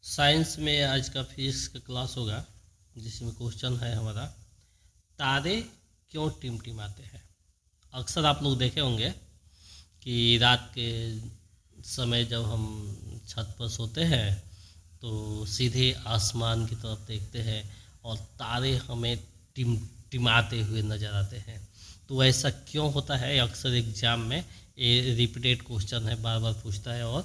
Science में आज का फिजिक्स का क्लास होगा जिसमें क्वेश्चन है हमारा, तारे क्यों टिमटिमाते हैं। अक्सर आप लोग देखे होंगे कि रात के समय जब हम छत पर सोते हैं तो सीधे आसमान की तरफ देखते हैं और तारे हमें टिमटिमाते हुए नज़र आते हैं। तो ऐसा क्यों होता है, अक्सर एग्जाम में ये रिपीटेड क्वेश्चन है, बार बार पूछता है और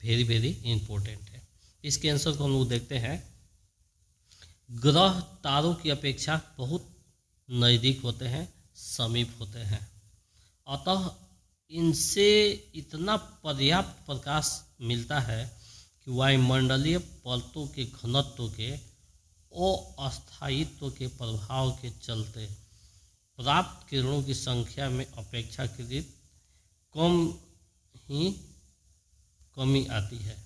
वेरी वेरी इम्पोर्टेंट है। इसके आंसर को हम लोग देखते हैं। ग्रह तारों की अपेक्षा बहुत नज़दीक होते हैं, समीप होते हैं, अतः इनसे इतना पर्याप्त प्रकाश मिलता है कि वायुमंडलीय परतों के घनत्व के अस्थायित्व के प्रभाव के चलते प्राप्त किरणों की संख्या में अपेक्षाकृत कमी आती है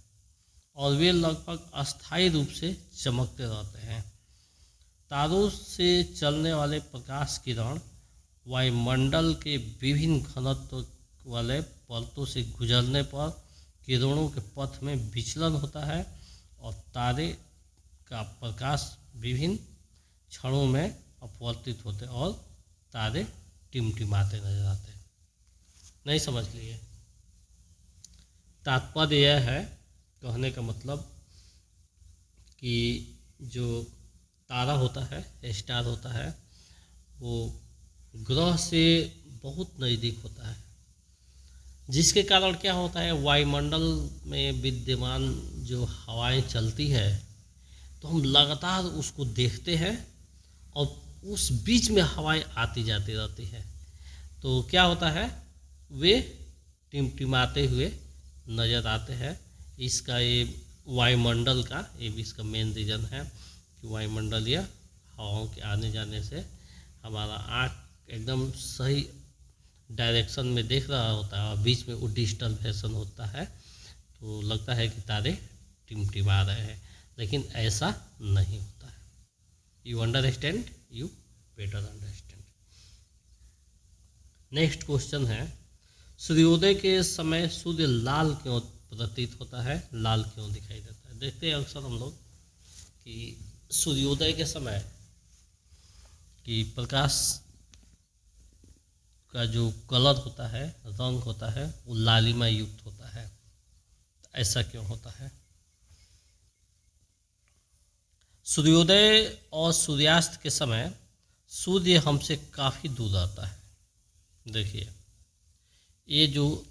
और वे लगभग अस्थायी रूप से चमकते रहते हैं। तारों से चलने वाले प्रकाश किरण वायुमंडल के विभिन्न घनत्व वाले परतों से गुजरने पर किरणों के पथ में विचलन होता है और तारे का प्रकाश विभिन्न क्षणों में अपवर्तित होते और तारे टिमटिमाते नजर आते हैं। नहीं समझ लिए? तात्पर्य यह है, कहने का मतलब कि जो तारा होता है, स्टार होता है, वो ग्रह से बहुत नज़दीक होता है, जिसके कारण क्या होता है, वायुमंडल में विद्यमान जो हवाएं चलती है तो हम लगातार उसको देखते हैं और उस बीच में हवाएं आती जाती रहती है। तो क्या होता है, वे टिमटिमाते हुए नज़र आते हैं। इसका ये वायुमंडल का ये भी इसका मेन रीज़न है कि वायुमंडलीय हवाओं के आने जाने से हमारा आँख एकदम सही डायरेक्शन में देख रहा होता है और बीच में वो डिस्टर्बेशन होता है, तो लगता है कि तारे टिमटिमा रहे हैं, लेकिन ऐसा नहीं होता है। You understand, you better understand. Next question है, सूर्योदय के समय सूर्य लाल क्यों प्रतीत होता है, लाल क्यों दिखाई देता है। देखते हैं अक्सर हम लोग कि सूर्योदय के समय कि प्रकाश का जो कलर होता है, रंग होता है, वो लालिमा युक्त होता है। ऐसा क्यों होता है? सूर्योदय और सूर्यास्त के समय सूर्य हमसे काफ़ी दूर आता है। देखिए, ये जो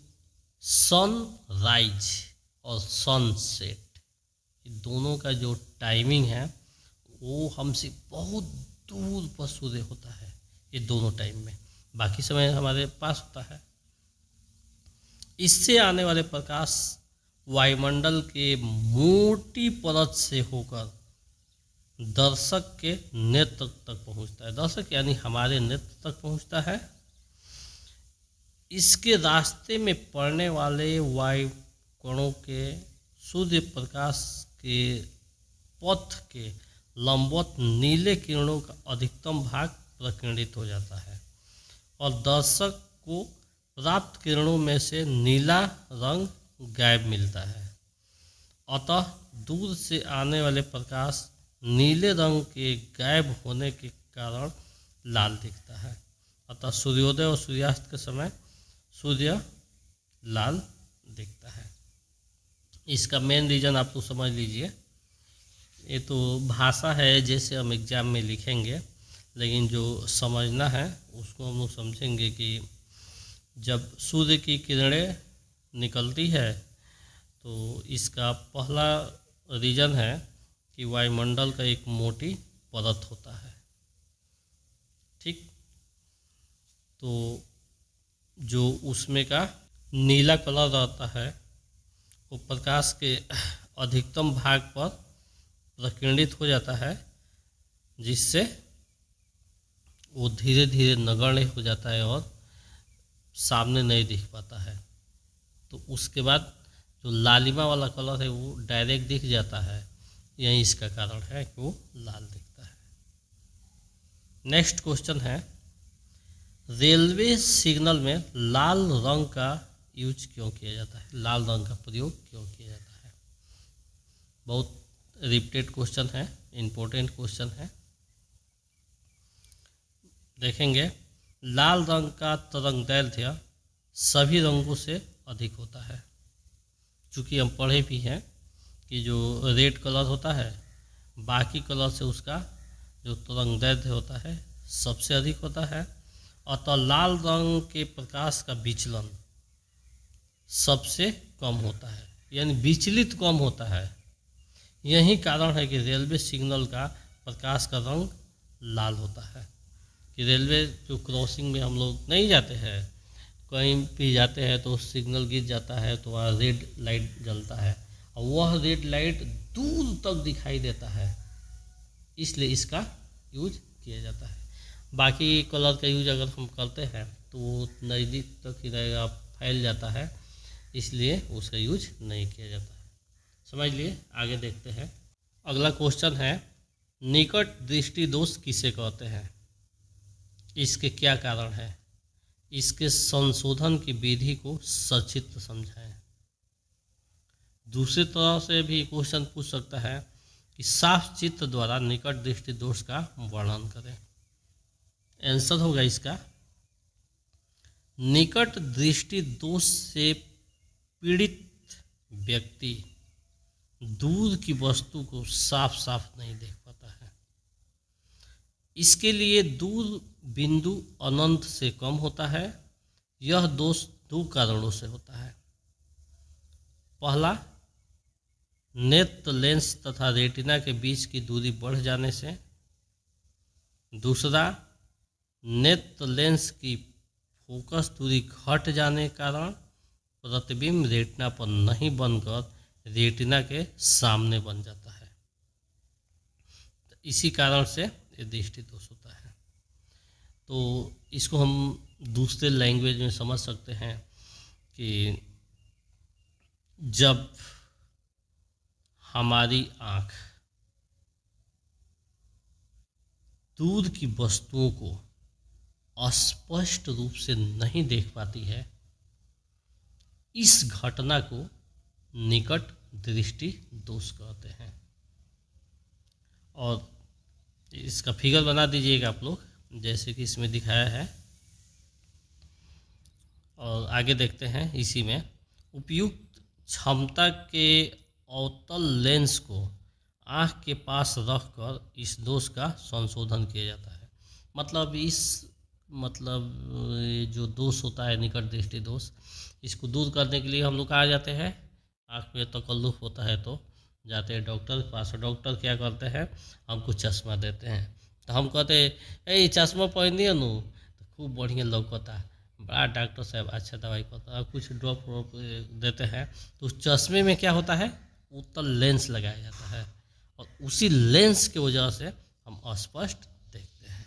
सनराइज और सनसेट, दोनों का जो टाइमिंग है वो हमसे बहुत दूर पर सूर्य होता है। ये दोनों टाइम में, बाकी समय हमारे पास होता है। इससे आने वाले प्रकाश वायुमंडल के मोटी परत से होकर दर्शक के नेत्र तक पहुंचता है। दर्शक यानी हमारे नेत्र तक पहुंचता है। इसके रास्ते में पड़ने वाले वायु कणों के सूर्य प्रकाश के पथ के लंबवत नीले किरणों का अधिकतम भाग प्रकीर्णित हो जाता है और दर्शक को प्राप्त किरणों में से नीला रंग गायब मिलता है। अतः दूर से आने वाले प्रकाश नीले रंग के गायब होने के कारण लाल दिखता है। अतः सूर्योदय और सूर्यास्त के समय सूर्य लाल दिखता है। इसका मेन रीज़न आप तो समझ लीजिए। ये तो भाषा है, जैसे हम एग्ज़ाम में लिखेंगे, लेकिन जो समझना है उसको हम लोग समझेंगे कि जब सूर्य की किरणें निकलती है तो इसका पहला रीज़न है कि वायुमंडल का एक मोटी परत होता है। ठीक, तो जो उसमें का नीला कलर रहता है वो प्रकाश के अधिकतम भाग पर प्रकीर्णित हो जाता है, जिससे वो धीरे धीरे नगण्य हो जाता है और सामने नहीं दिख पाता है। तो उसके बाद जो लालिमा वाला कलर है वो डायरेक्ट दिख जाता है। यही इसका कारण है कि वो लाल दिखता है। नेक्स्ट क्वेश्चन है, रेलवे सिग्नल में लाल रंग का यूज क्यों किया जाता है, लाल रंग का प्रयोग क्यों किया जाता है। बहुत रिपीटेड क्वेश्चन है, इम्पोर्टेंट क्वेश्चन है। देखेंगे, लाल रंग का तरंगदैर्ध्य सभी रंगों से अधिक होता है। चूँकि हम पढ़े भी हैं कि जो रेड कलर होता है बाकी कलर से उसका जो तरंगदैर्ध्य होता है सबसे अधिक होता है, अतः लाल रंग के प्रकाश का विचलन सबसे कम होता है, यानी विचलित कम होता है। यही कारण है कि रेलवे सिग्नल का प्रकाश का रंग लाल होता है। कि रेलवे जो क्रॉसिंग में हम लोग नहीं जाते हैं, कहीं भी जाते हैं तो सिग्नल गिर जाता है तो वहाँ रेड लाइट जलता है और वह रेड लाइट दूर तक दिखाई देता है, इसलिए इसका यूज किया जाता है। बाकी कलर का यूज अगर हम करते हैं तो वो नज़दीक तक ही रहेगा, फैल जाता है, इसलिए उसका यूज नहीं किया जाता है। समझ लिए, आगे देखते हैं। अगला क्वेश्चन है, निकट दृष्टि दोष किसे कहते हैं, इसके क्या कारण है, इसके संशोधन की विधि को सचित्र समझाएं। दूसरी तरह से भी क्वेश्चन पूछ सकता है कि साफ चित्र द्वारा निकट दृष्टि दोष का वर्णन करें। आंसर होगा इसका, निकट दृष्टि दोष से पीड़ित व्यक्ति दूर की वस्तु को साफ साफ नहीं देख पाता है। इसके लिए दूर बिंदु अनंत से कम होता है। यह दोष दो कारणों से होता है। पहला, नेत्र लेंस तथा रेटिना के बीच की दूरी बढ़ जाने से। दूसरा, नेत्र लेंस की फोकस दूरी घट जाने के कारण प्रतिबिंब रेटिना पर नहीं बनकर रेटिना के सामने बन जाता है। तो इसी कारण से ये दृष्टि दोष होता है। तो इसको हम दूसरे लैंग्वेज में समझ सकते हैं कि जब हमारी आँख दूर की वस्तुओं को स्पष्ट रूप से नहीं देख पाती है, इस घटना को निकट दृष्टि दोष कहते हैं। और इसका फिगर बना दीजिएगा आप लोग, जैसे कि इसमें दिखाया है। और आगे देखते हैं, इसी में उपयुक्त क्षमता के अवतल लेंस को आँख के पास रखकर इस दोष का संशोधन किया जाता है। ये जो दोष होता है निकट दृष्टि दोष, इसको दूर करने के लिए हम लोग कहाँ जाते हैं, आँख में तकल्लुफ़ होता है तो जाते हैं डॉक्टर के पास। डॉक्टर क्या करते हैं, हमको चश्मा देते हैं। तो हम कहते हैं, ए चश्मा पहनिए नु, तो खूब बढ़िया लौकता, बड़ा डॉक्टर साहब अच्छा दवाई करता है, कुछ ड्रॉप व्रॉप देते हैं। तो उस चश्मे में क्या होता है, उत्तल लेंस लगाया जाता है और उसी लेंस की वजह से हम अस्पष्ट देखते हैं।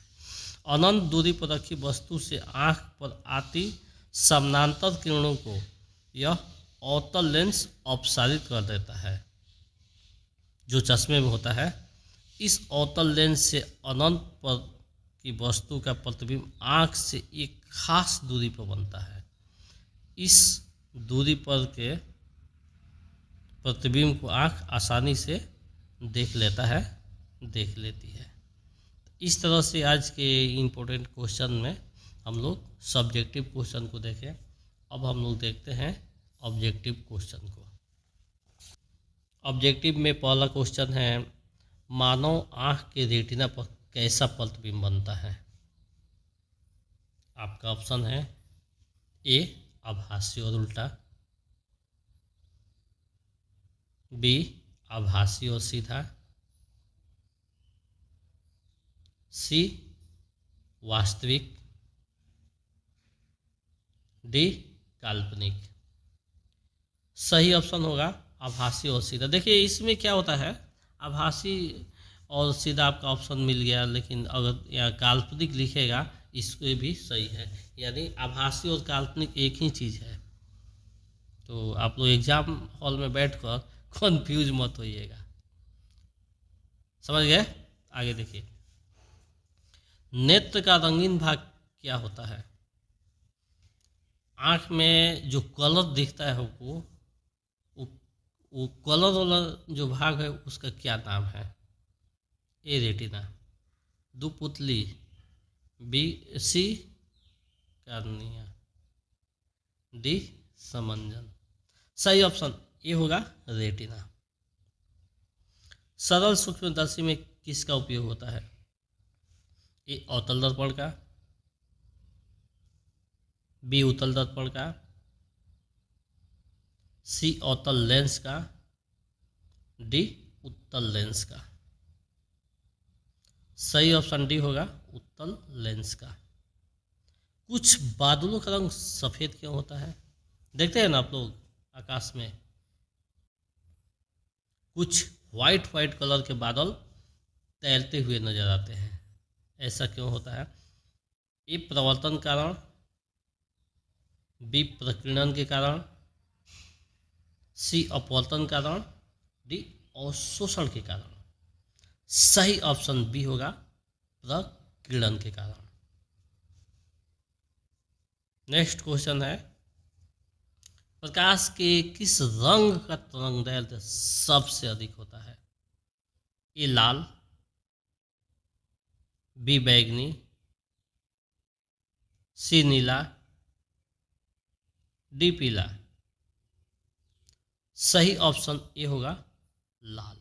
अनंत दूरी पर रखी वस्तु से आँख पर आती समानांतर किरणों को यह अवतल लेंस अपसारित कर देता है, जो चश्मे में होता है। इस अवतल लेंस से अनंत पर की वस्तु का प्रतिबिंब आँख से एक खास दूरी पर बनता है। इस दूरी पर के प्रतिबिंब को आँख आसानी से देख लेती है। इस तरह से आज के इम्पोर्टेंट क्वेश्चन में हम लोग सब्जेक्टिव क्वेश्चन को देखें। अब हम लोग देखते हैं ऑब्जेक्टिव क्वेश्चन को। ऑब्जेक्टिव में पहला क्वेश्चन है, मानव आँख के रेटिना पर कैसा प्रतिबिंब बनता है। आपका ऑप्शन है ए आभासी और उल्टा, बी आभासी और सीधा, सी वास्तविक, डी काल्पनिक। सही ऑप्शन होगा आभासी और सीधा। देखिए इसमें क्या होता है, आभासी और सीधा आपका ऑप्शन मिल गया, लेकिन अगर यहाँ काल्पनिक लिखेगा इसको भी सही है, यानी आभासी और काल्पनिक एक ही चीज़ है। तो आप लोग एग्जाम हॉल में बैठकर कन्फ्यूज मत होइएगा। समझ गए, आगे देखिए। नेत्र का रंगीन भाग क्या होता है। आँख में जो कलर दिखता है हमको, वो कलर वाला जो भाग है उसका क्या नाम है? ए रेटिना, दो पुतली, बी सी कार्निया, डी समंजन। सही ऑप्शन ए होगा रेटिना। सरल सूक्ष्मदर्शी में किसका उपयोग होता है? ए अवतल दर्पण का, बी उत्तल दर्पण का, सी अवतल लेंस का, डी उत्तल लेंस का। सही ऑप्शन डी होगा उत्तल लेंस का। कुछ बादलों का रंग सफेद क्यों होता है? देखते हैं ना आप लोग आकाश में कुछ वाइट वाइट कलर के बादल तैरते हुए नजर आते हैं, ऐसा क्यों होता है? ए प्रवर्तन कारण, बी प्रकीर्णन के कारण, सी अपवर्तन कारण, डी अवशोषण के कारण। सही ऑप्शन बी होगा प्रकीर्णन के कारण। नेक्स्ट क्वेश्चन है, प्रकाश के किस रंग का तरंगदैर्घ्य सबसे अधिक होता है? ए लाल, बी बैंगनी, सी नीला, डी पीला। सही ऑप्शन ए होगा लाल।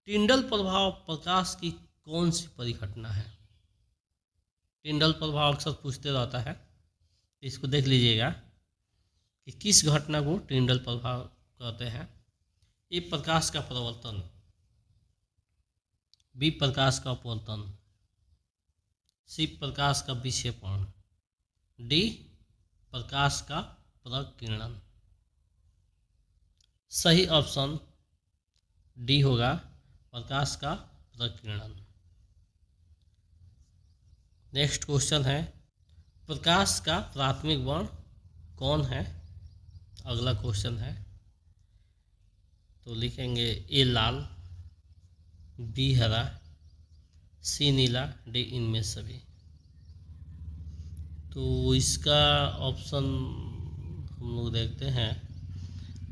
टिंडल प्रभाव प्रकाश की कौन सी परिघटना है? टिंडल प्रभाव अक्सर पूछते रहता है, इसको देख लीजिएगा कि किस घटना को टिंडल प्रभाव कहते हैं। ए प्रकाश का प्रवर्तन, बी प्रकाश का अपवर्तन, सी प्रकाश का विक्षेपण, डी प्रकाश का प्रकीर्णन। सही ऑप्शन डी होगा प्रकाश का प्रकीर्णन। नेक्स्ट क्वेश्चन है, प्रकाश का प्राथमिक वर्ण कौन है? अगला क्वेश्चन है, तो लिखेंगे ए लाल, बी हरा, सी नीला, डी इनमें सभी। तो इसका ऑप्शन हम लोग देखते हैं,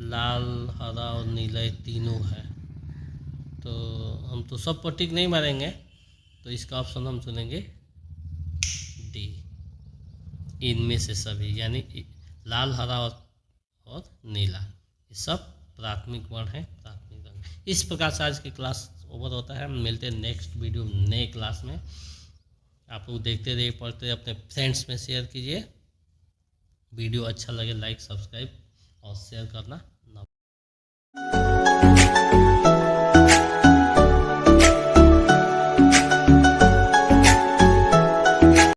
लाल, हरा और नीला ये तीनों है, तो हम तो सब पर टिक नहीं मारेंगे, तो इसका ऑप्शन हम चुनेंगे डी, इनमें से सभी, यानी लाल, हरा और नीला, ये सब प्राथमिक वर्ण है, प्राथमिक रंग। इस प्रकार से आज की क्लास ओवर होता है। हम मिलते हैं नेक्स्ट वीडियो नए क्लास में। आप लोग देखते रहिए, पढ़ते रहिए, अपने फ्रेंड्स में शेयर कीजिए। वीडियो अच्छा लगे लाइक, सब्सक्राइब और शेयर करना